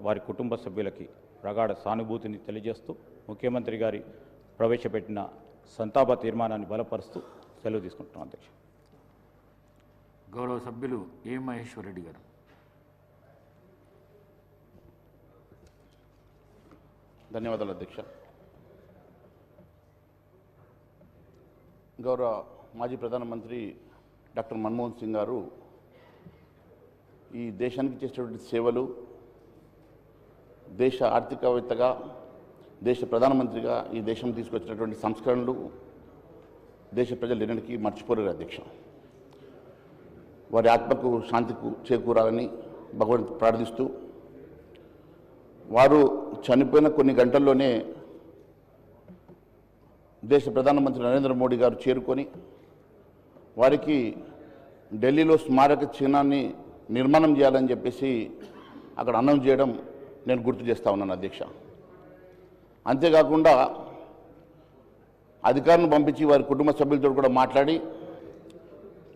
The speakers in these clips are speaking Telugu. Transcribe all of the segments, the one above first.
వారి కుటుంబ సభ్యులకి ప్రగాఢ సానుభూతిని తెలియజేస్తూ ముఖ్యమంత్రి గారి ప్రవేశపెట్టిన సంతాప తీర్మానాన్ని బలపరుస్తూ సెలవు తీసుకుంటున్నాం అధ్యక్ష. గౌరవ సభ్యులు ఏ మహేశ్వర్ రెడ్డి గారు. ధన్యవాదాలు అధ్యక్ష. గౌరవ మాజీ ప్రధానమంత్రి డాక్టర్ మన్మోహన్ సింగ్ గారు ఈ దేశానికి చేసినటువంటి సేవలు, దేశ ఆర్థికవేత్తగా, దేశ ప్రధానమంత్రిగా ఈ దేశం తీసుకొచ్చినటువంటి సంస్కరణలు దేశ ప్రజలు ఎన్నటికీ మర్చిపోలేరు అధ్యక్ష. వారి ఆత్మకు శాంతికు చేకూరాలని భగవంతుని ప్రార్థిస్తూ, వారు చనిపోయిన కొన్ని గంటల్లోనే దేశ ప్రధానమంత్రి నరేంద్ర మోడీ గారు చేరుకొని వారికి ఢిల్లీలో స్మారక చిహ్నాన్ని నిర్మాణం చేయాలని చెప్పేసి అక్కడ అనౌన్స్ చేయడం నేను గుర్తు చేస్తూ ఉన్నాను అధ్యక్ష. అంతేకాకుండా అధికారులను పంపించి వారి కుటుంబ సభ్యులతో కూడా మాట్లాడి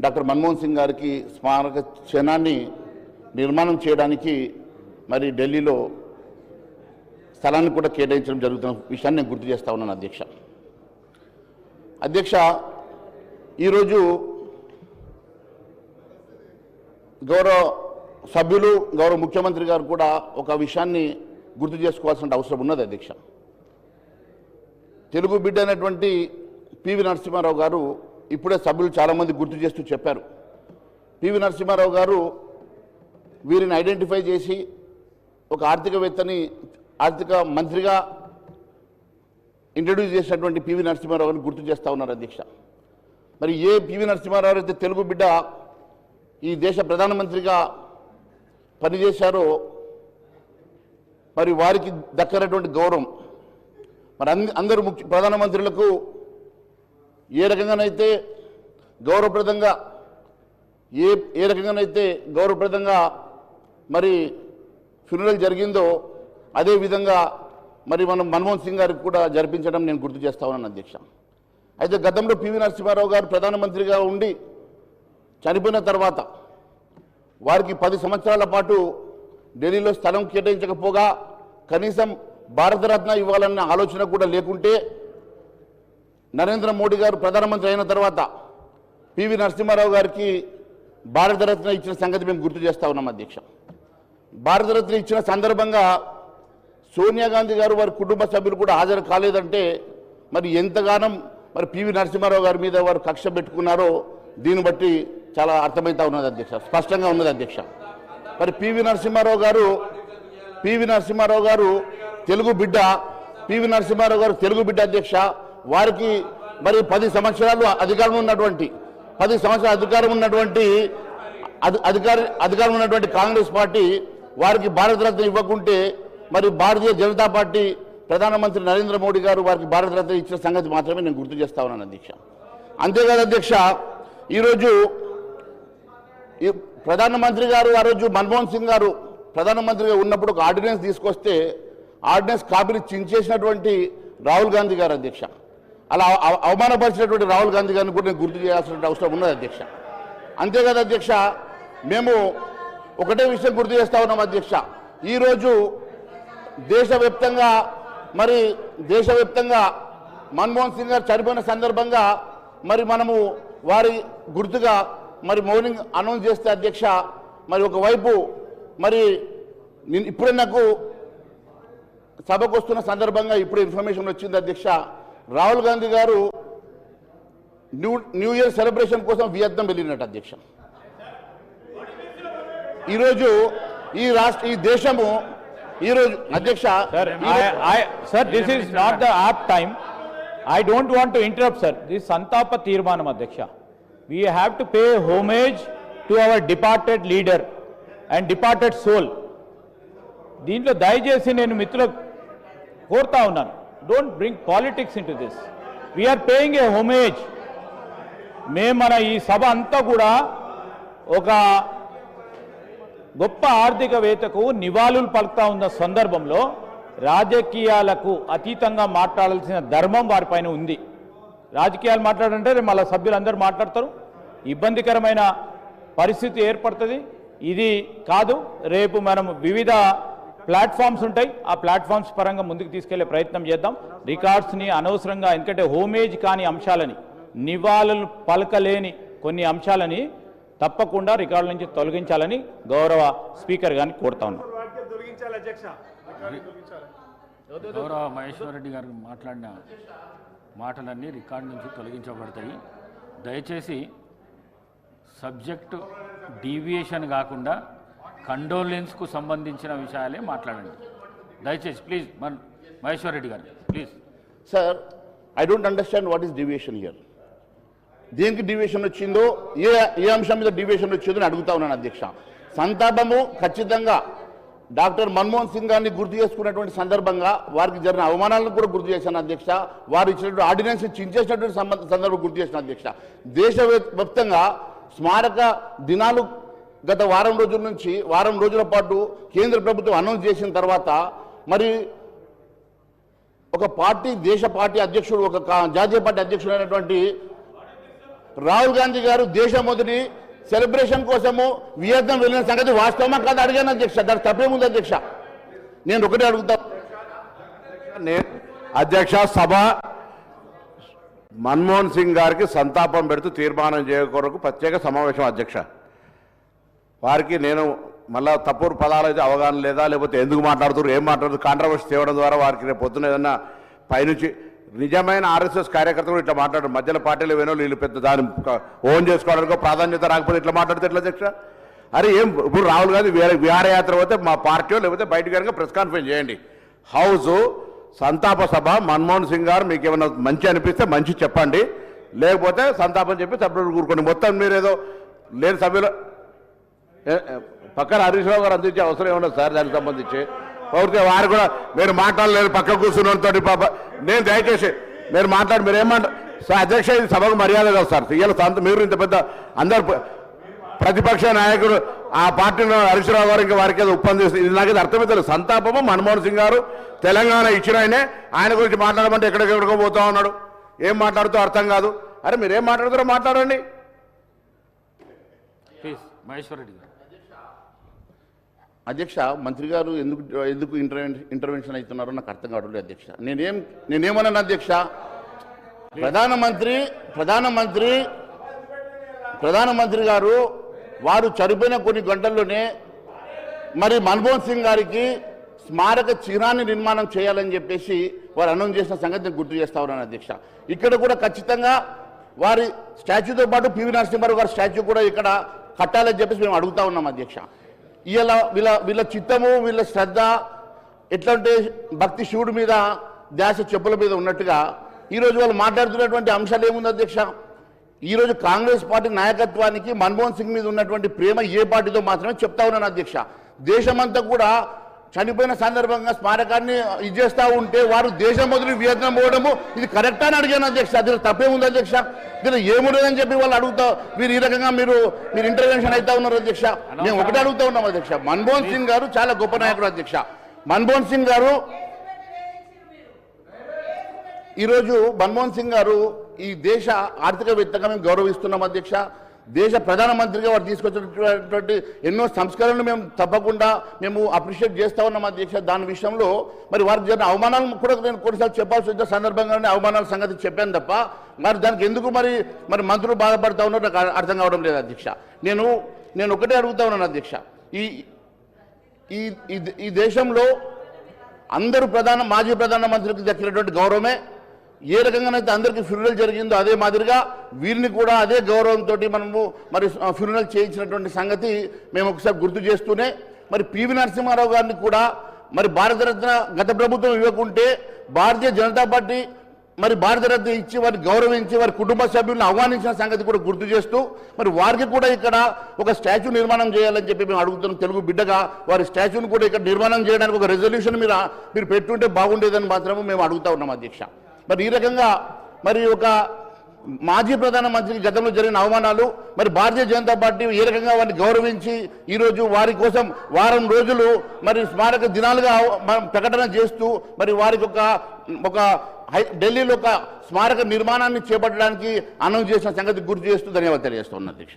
డాక్టర్ మన్మోహన్ సింగ్ గారికి స్మారక చిహ్నాన్ని నిర్మాణం చేయడానికి మరి ఢిల్లీలో స్థలాన్ని కూడా కేటాయించడం జరుగుతున్న విషయాన్ని నేను గుర్తు చేస్తూ ఉన్నాను అధ్యక్ష. అధ్యక్ష, ఈరోజు గౌరవ సభ్యులు, గౌరవ ముఖ్యమంత్రి గారు కూడా ఒక విషయాన్ని గుర్తు చేసుకోవాల్సిన అవసరం ఉన్నది అధ్యక్ష. తెలుగు బిడ్డ అయినటువంటి పివి నరసింహారావు గారు ఇప్పుడే సభ్యులు చాలామంది గుర్తు చేస్తూ చెప్పారు. పివి నరసింహారావు గారు వీరిని ఐడెంటిఫై చేసి ఒక ఆర్థికవేత్తని ఆర్థిక మంత్రిగా ఇంట్రడ్యూస్ చేసినటువంటి పివి నరసింహారావు గారిని గుర్తు చేస్తూ ఉన్నారు అధ్యక్ష. మరి ఏ పివి నరసింహారావు అయితే తెలుగు బిడ్డ ఈ దేశ ప్రధానమంత్రిగా పనిచేశారో మరి వారికి దక్కనటువంటి గౌరవం మరి అందరూ ప్రధానమంత్రులకు ఏ రకంగానైతే గౌరవప్రదంగా ఏ రకంగానైతే గౌరవప్రదంగా మరి ఫ్యూనరల్ జరిగిందో అదేవిధంగా మరి మనం మన్మోహన్ సింగ్ గారికి కూడా జరిపించడం నేను గుర్తు చేస్తా ఉన్నాను అధ్యక్ష. అయితే గతంలో పివి నరసింహారావు గారు ప్రధానమంత్రిగా ఉండి చనిపోయిన తర్వాత వారికి 10 సంవత్సరాల పాటు ఢిల్లీలో స్థలం కేటాయించకపోగా కనీసం భారతరత్న ఇవ్వాలన్న ఆలోచన కూడా లేకుంటే నరేంద్ర మోడీ గారు ప్రధానమంత్రి అయిన తర్వాత పివి నరసింహారావు గారికి భారతరత్న ఇచ్చిన సంగతి మేము గుర్తు చేస్తా ఉన్నాం అధ్యక్ష. భారతరత్న ఇచ్చిన సందర్భంగా సోనియా గాంధీ గారు వారి కుటుంబ సభ్యులు కూడా హాజరు కాలేదంటే మరి ఎంతగానో మరి పివి నరసింహారావు గారి మీద వారు కక్ష పెట్టుకున్నారో దీన్ని బట్టి చాలా అర్థమవుతా ఉన్నది అధ్యక్ష, స్పష్టంగా ఉన్నది అధ్యక్ష. మరి పివి నరసింహారావు గారు తెలుగు బిడ్డ, పివి నరసింహారావు గారు తెలుగు బిడ్డ అధ్యక్ష. వారికి మరి 10 సంవత్సరాలు అధికారం ఉన్నటువంటి 10 సంవత్సరాల అధికారం ఉన్నటువంటి కాంగ్రెస్ పార్టీ వారికి భారతరత్న ఇవ్వకుంటే మరి భారతీయ జనతా పార్టీ ప్రధానమంత్రి నరేంద్ర మోడీ గారు వారికి భారతరత్న ఇచ్చిన సంగతి మాత్రమే నేను గుర్తు చేస్తా ఉన్నాను అధ్యక్ష. అంతేకాదు అధ్యక్ష, ఈరోజు ప్రధానమంత్రి గారు ఆ రోజు మన్మోహన్ సింగ్ గారు ప్రధానమంత్రిగా ఉన్నప్పుడు ఒక ఆర్డినెన్స్ తీసుకొస్తే ఆర్డినెన్స్ కాపీని చించేసినటువంటి రాహుల్ గాంధీ గారు అధ్యక్ష. అలా అవమానపరిచినటువంటి రాహుల్ గాంధీ గారిని కూడా నేను గుర్తు చేయాల్సిన అవసరం ఉన్నది అధ్యక్ష. అంతేకాదు అధ్యక్ష, మేము ఒకటే విషయం గుర్తు చేస్తా ఉన్నాం అధ్యక్ష. ఈరోజు దేశవ్యాప్తంగా మన్మోహన్ సింగ్ గారు చనిపోయిన సందర్భంగా మరి మనము వారి గుర్తుగా మరి మౌనింగ్ అనౌన్స్ చేస్తే అధ్యక్ష, మరి ఒకవైపు మరి ఇప్పుడే నాకు సభకు వస్తున్న సందర్భంగా ఇప్పుడు ఇన్ఫర్మేషన్ వచ్చింది అధ్యక్ష, రాహుల్ గాంధీ గారు న్యూ ఇయర్ సెలబ్రేషన్ కోసం వియత్నాం వెళ్ళినట్టు అధ్యక్ష. ఈరోజు ఈ దేశము ఈరోజు అధ్యక్ష sir this is not the app time. I don't want to interrupt, sir. This is Santapa Tirmanam, Adhyaksha. We have to pay homage to our departed leader and departed soul. దీంట్లో దయచేసి నేను మిత్రులకు కోరుతా ఉన్నాను, don't bring politics into this. We are paying a homage. మన ఈ సభ అంతా కూడా ఒక గొప్ప ఆర్థికవేత్తకు నివాళులు పలుకుతా ఉన్న సందర్భంలో రాజకీయాలకు అతీతంగా మాట్లాడాల్సిన ధర్మం వారిపైన ఉంది. రాజకీయాలు మాట్లాడంటే మళ్ళీ సభ్యులందరూ మాట్లాడతారు, ఇబ్బందికరమైన పరిస్థితి ఏర్పడుతుంది. ఇది కాదు, రేపు మనం వివిధ ప్లాట్ఫామ్స్ ఉంటాయి, ఆ ప్లాట్ఫామ్స్ పరంగా ముందుకు తీసుకెళ్లే ప్రయత్నం చేద్దాం. రికార్డ్స్ని అనవసరంగా, ఎందుకంటే హోమేజ్ కాని అంశాలని, నివాళులు పలకలేని కొన్ని అంశాలని తప్పకుండా రికార్డుల నుంచి తొలగించాలని గౌరవ స్పీకర్ గారిని కోరుతా ఉన్నాం. గౌరవ మహేశ్వర్ రెడ్డి గారు మాట్లాడిన మాటలన్నీ రికార్డు నుంచి తొలగించబడతాయి. దయచేసి సబ్జెక్టు డీవియేషన్ కాకుండా కండోలెన్స్కు సంబంధించిన విషయాలే మాట్లాడండి దయచేసి. ప్లీజ్ మహేశ్వర్ రెడ్డి గారు please. Sir, I don't understand what is deviation here. దేనికి డివియేషన్ వచ్చిందో, ఏ అంశం మీద డివియేషన్ వచ్చిందో అని అడుగుతా ఉన్నాను అధ్యక్ష. సంతాపము ఖచ్చితంగా డాక్టర్ మన్మోహన్ సింగ్ గారిని గుర్తు చేసుకున్నటువంటి సందర్భంగా వారికి జరిగిన అవమానాలను కూడా గుర్తు చేశాను అధ్యక్ష. వారు ఇచ్చినటువంటి ఆర్డినెన్స్ చించేసినటువంటి సందర్భం గుర్తు చేసిన అధ్యక్ష. దేశవ్యాప్తంగా స్మారక దినాలు గత వారం రోజుల పాటు కేంద్ర ప్రభుత్వం అనౌన్స్ చేసిన తర్వాత మరి ఒక పార్టీ, దేశ పార్టీ అధ్యక్షుడు, ఒక జాతీయ పార్టీ అధ్యక్షుడు అయినటువంటి రాహుల్ గాంధీ గారు దేశ మొదటి సెలబ్రేషన్ కోసము వియత్నాం వెళ్ళిన సంగతి వాస్తవమా కాదు అడిగాను అధ్యక్ష. దానికి తప్పేముంది అధ్యక్ష? నేను ఒకటే అడుగుతా. అధ్యక్ష, సభ మన్మోహన్ సింగ్ గారికి సంతాపం పెడుతూ తీర్మానం చేయకొరకు ప్రత్యేక సమావేశం అధ్యక్ష. వారికి నేను మళ్ళా తప్పుడు పదాలు అయితే అవగాహన లేదా, లేకపోతే ఎందుకు మాట్లాడుతున్నారు, ఏం మాట్లాడుతున్నారు, కాంట్రవర్సీ తేవడం ద్వారా వారికి రేపు పొద్దున ఏదన్నా పైనుంచి నిజమైన ఆర్ఎస్ఎస్ కార్యకర్తలు ఇట్లా మాట్లాడారు. మధ్యలో పార్టీలు వేనో వీళ్ళు పెద్ద దాన్ని ఓన్ చేసుకోవడానికి ప్రాధాన్యత రాకపోతే ఇట్లా మాట్లాడితే ఎట్లా అధ్యక్ష? అరే ఏం ఇప్పుడు రాహుల్ గాంధీ విహారయాత్ర పోతే మా పార్టీ లేకపోతే బయటకు కనుక ప్రెస్ కాన్ఫరెన్స్ చేయండి. హౌజు సంతాప సభ మన్మోహన్ సింగ్ గారు మీకు ఏమైనా మంచి అనిపిస్తే మంచి చెప్పండి, లేకపోతే సంతాపం చెప్పి సభ్యులు కూరుకోండి. మొత్తం మీరు ఏదో లేని సభ్యులు పక్కన హరీష్ రావు గారు అందించే అవసరం ఏమన్నా సార్ దానికి సంబంధించి పౌరితే వారు కూడా మీరు మాట్లాడలేదు పక్క కూర్చున్నతో పాప. నేను దయచేసి మీరు మీరు ఏమంటారు సార్? అధ్యక్ష, ఇది సభకు మర్యాద కాదు సార్. ఇవాళ మీరు ఇంత పెద్ద అందరు ప్రతిపక్ష నాయకుడు ఆ పార్టీలో హరీష్ రావు గారు ఇంకా వారికి ఏదో ఒప్పందిస్తుంది. ఇది నాకు అర్థమవుతుంది. సంతాపము మన్మోహన్ సింగ్ గారు తెలంగాణ ఇచ్చిన ఆయన గురించి మాట్లాడమంటే ఎక్కడికెక్కడికో పోతా ఉన్నాడు. ఏం మాట్లాడుతూ అర్థం కాదు. అరే మీరు ఏం మాట్లాడుతారో మాట్లాడండి ప్లీజ్. మహేశ్వర్ రెడ్డి గారు. అధ్యక్ష, మంత్రి గారు ఎందుకు ఇంటర్వెన్షన్ అవుతున్నారో నాకు అర్థం కావట్లేదు అధ్యక్ష. నేనేమన్నాను అధ్యక్ష? ప్రధానమంత్రి గారు వారు చనిపోయిన కొన్ని గంటల్లోనే మరి మన్మోహన్ సింగ్ గారికి స్మారక చిహ్నాన్ని నిర్మాణం చేయాలని చెప్పేసి వారు అనౌన్స్ చేసిన సంగతిని గుర్తు చేస్తా ఉన్నాను అధ్యక్ష. ఇక్కడ కూడా ఖచ్చితంగా వారి స్టాచ్యూతో పాటు పివి నరసింహారావు గారి స్టాచ్యూ కూడా ఇక్కడ కట్టాలని చెప్పేసి మేము అడుగుతా ఉన్నాం అధ్యక్ష. ఇలా వీళ్ళ చిత్తము, వీళ్ళ శ్రద్ధ ఎట్లంటే భక్తి శివుడి మీద ధ్యాస చెప్పుల మీద ఉన్నట్టుగా ఈరోజు వాళ్ళు మాట్లాడుతున్నటువంటి అంశాలు ఏముంది అధ్యక్ష? ఈరోజు కాంగ్రెస్ పార్టీ నాయకత్వానికి మన్మోహన్ సింగ్ మీద ఉన్నటువంటి ప్రేమ ఏ పార్టీతో మాత్రమే చెప్తా ఉన్నాను అధ్యక్ష. దేశమంతా కూడా చనిపోయిన సందర్భంగా స్మారకాన్ని ఇచ్చేస్తూ ఉంటే వారు దేశం మొదలు వియత్నాం పోవడము ఇది కరెక్టా అని అడిగాను అధ్యక్ష. దీని తప్పేముంది అధ్యక్ష? దీని ఏముండదని చెప్పి వాళ్ళు అడుగుతా మీరు ఈ రకంగా మీరు ఇంటర్వెన్షన్ అవుతా ఉన్నారు అధ్యక్ష. మేము ఒకటే అడుగుతా ఉన్నాం అధ్యక్ష. మన్మోహన్ సింగ్ గారు చాలా గొప్ప నాయకుడు అధ్యక్ష. మన్మోహన్ సింగ్ గారు ఈరోజు ఈ దేశ ఆర్థికవేత్తగా మేము గౌరవిస్తున్నాం అధ్యక్ష. దేశ ప్రధానమంత్రిగా వారు తీసుకొచ్చినటువంటి ఎన్నో సంస్కరణలు మేము తప్పకుండా అప్రిషియేట్ చేస్తూ ఉన్నాం అధ్యక్ష. దాని విషయంలో మరి వారికి జరిగిన అవమానాలు కూడా నేను కొన్నిసార్లు చెప్పాల్సి వచ్చిన సందర్భంగానే అవమానాల సంగతి చెప్పాను తప్ప మరి దానికి ఎందుకు మరి మంత్రులు బాధపడతా ఉన్నారో నాకు అర్థం కావడం లేదు అధ్యక్ష. నేను ఒకటే అడుగుతా ఉన్నాను అధ్యక్ష. ఈ దేశంలో అందరూ మాజీ ప్రధానమంత్రికి దక్కినటువంటి గౌరవమే ఏ రకంగానైతే అందరికీ ఫ్యూనరల్ జరిగిందో అదే మాదిరిగా వీరిని కూడా అదే గౌరవంతో మరి ఫ్యూనరల్ చేయించినటువంటి సంగతి మేము ఒకసారి గుర్తు చేస్తూనే మరి పివి నరసింహారావు గారిని కూడా మరి భారతరత్న గత ప్రభుత్వం ఇవ్వకుంటే భారతీయ జనతా పార్టీ మరి భారతరత్న ఇచ్చి వారిని గౌరవించి వారి కుటుంబ సభ్యులను ఆహ్వానించిన సంగతి కూడా గుర్తు చేస్తూ మరి వారికి కూడా ఇక్కడ ఒక స్టాచ్యూ నిర్మాణం చేయాలని చెప్పి మేము అడుగుతున్నాం. తెలుగు బిడ్డగా వారి స్టాచ్యూని కూడా ఇక్కడ నిర్మాణం చేయడానికి ఒక రెజల్యూషన్ మీరు పెట్టుంటే బాగుండేదని మాత్రమే మేము అడుగుతా ఉన్నాం అధ్యక్ష. మరి ఈ రకంగా మరి ఒక మాజీ ప్రధానమంత్రికి గతంలో జరిగిన అవమానాలు మరి భారతీయ జనతా పార్టీ ఏ రకంగా వారిని గౌరవించి ఈరోజు వారి కోసం వారం రోజులు మరి స్మారక దినాలుగా ప్రకటన చేస్తూ మరి వారికి ఒక ఢిల్లీలో ఒక స్మారక నిర్మాణాన్ని చేపట్టడానికి అనౌన్స్ చేసిన సంగతి గుర్తు చేస్తూ ధన్యవాదాలు తెలియజేస్తున్నాను అధ్యక్ష.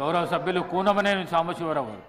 గౌరవ సభ్యులు కూనమనేని సాంబశివరావు గారు.